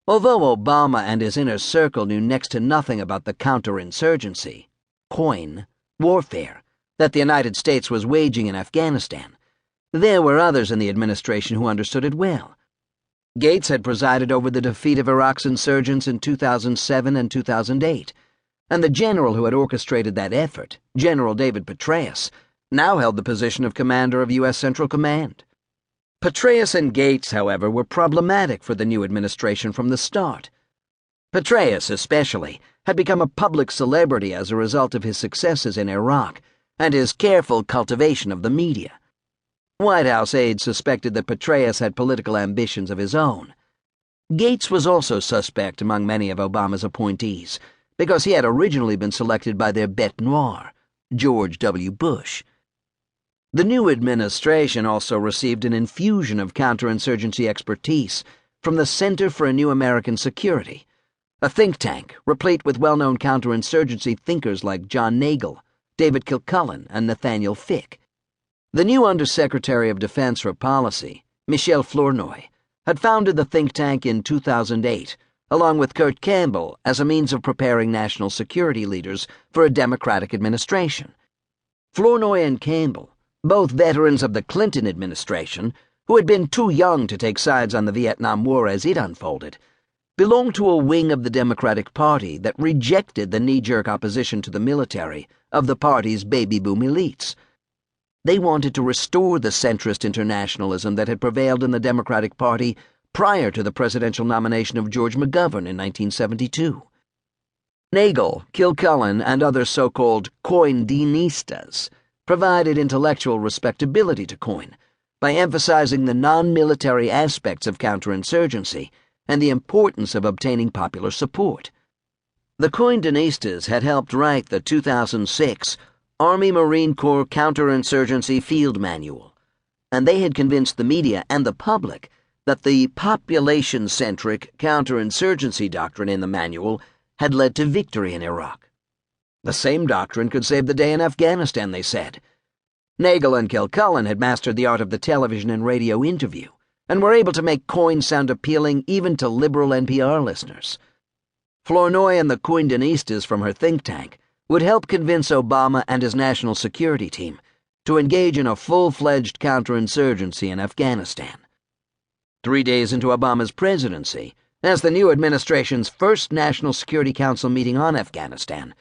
Although Obama and his inner circle knew next to nothing about the counterinsurgency, coin, warfare, that the United States was waging in Afghanistan, there were others in the administration who understood it well. Gates had presided over the defeat of Iraq's insurgents in 2007 and 2008, and the general who had orchestrated that effort, General David Petraeus, now held the position of commander of U.S. Central Command. Petraeus and Gates, however, were problematic for the new administration from the start. Petraeus, especially, had become a public celebrity as a result of his successes in Iraq and his careful cultivation of the media. White House aides suspected that Petraeus had political ambitions of his own. Gates was also suspect among many of Obama's appointees, because he had originally been selected by their bête noire, George W. Bush. The new administration also received an infusion of counterinsurgency expertise from the Center for a New American Security, a think tank replete with well-known counterinsurgency thinkers like John Nagel, David Kilcullen, and Nathaniel Fick. The new Undersecretary of Defense for Policy, Michel Flournoy, had founded the think tank in 2008, along with Kurt Campbell, as a means of preparing national security leaders for a Democratic administration. Flournoy and Campbell, both veterans of the Clinton administration, who had been too young to take sides on the Vietnam War as it unfolded, belonged to a wing of the Democratic Party that rejected the knee-jerk opposition to the military of the party's baby-boom elites. They wanted to restore the centrist internationalism that had prevailed in the Democratic Party prior to the presidential nomination of George McGovern in 1972. Nagel, Kilcullen, and other so-called coin-denistas provided intellectual respectability to coin by emphasizing the non-military aspects of counterinsurgency and the importance of obtaining popular support. The coin-denistas had helped write the 2006 Army Marine Corps Counterinsurgency Field Manual, and they had convinced the media and the public that the population-centric counterinsurgency doctrine in the manual had led to victory in Iraq. The same doctrine could save the day in Afghanistan, they said. Nagel and Kilcullen had mastered the art of the television and radio interview, and were able to make coin sound appealing even to liberal NPR listeners. Flournoy and the coin-denistas from her think tank would help convince Obama and his national security team to engage in a full-fledged counterinsurgency in Afghanistan. 3 days into Obama's presidency, as the new administration's first National Security Council meeting on Afghanistan,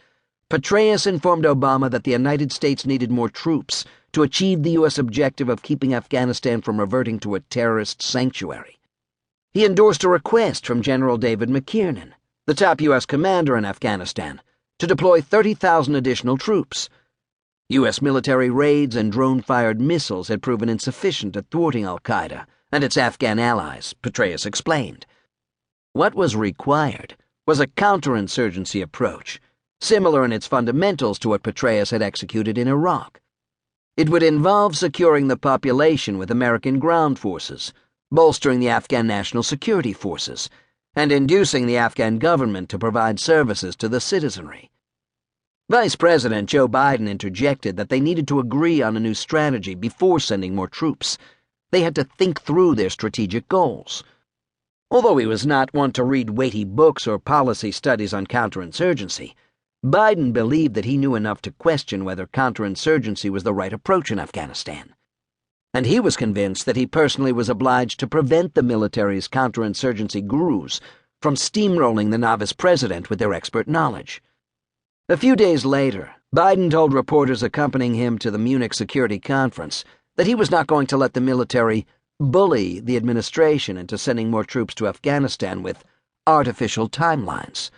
Petraeus informed Obama that the United States needed more troops to achieve the U.S. objective of keeping Afghanistan from reverting to a terrorist sanctuary. He endorsed a request from General David McKiernan, the top U.S. commander in Afghanistan, to deploy 30,000 additional troops. U.S. military raids and drone-fired missiles had proven insufficient at thwarting al-Qaeda and its Afghan allies, Petraeus explained. What was required was a counterinsurgency approach, similar in its fundamentals to what Petraeus had executed in Iraq. It would involve securing the population with American ground forces, bolstering the Afghan National Security Forces, and inducing the Afghan government to provide services to the citizenry. Vice President Joe Biden interjected that they needed to agree on a new strategy before sending more troops. They had to think through their strategic goals. Although he was not one to read weighty books or policy studies on counterinsurgency, Biden believed that he knew enough to question whether counterinsurgency was the right approach in Afghanistan. And he was convinced that he personally was obliged to prevent the military's counterinsurgency gurus from steamrolling the novice president with their expert knowledge. A few days later, Biden told reporters accompanying him to the Munich Security Conference that he was not going to let the military bully the administration into sending more troops to Afghanistan with artificial timelines.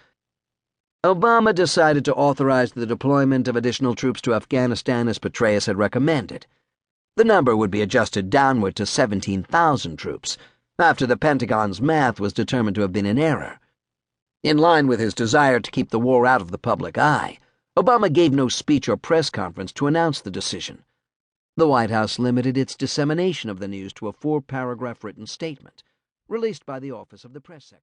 Obama decided to authorize the deployment of additional troops to Afghanistan as Petraeus had recommended. The number would be adjusted downward to 17,000 troops, after the Pentagon's math was determined to have been in error. In line with his desire to keep the war out of the public eye, Obama gave no speech or press conference to announce the decision. The White House limited its dissemination of the news to a 4-paragraph written statement, released by the Office of the Press Secretary.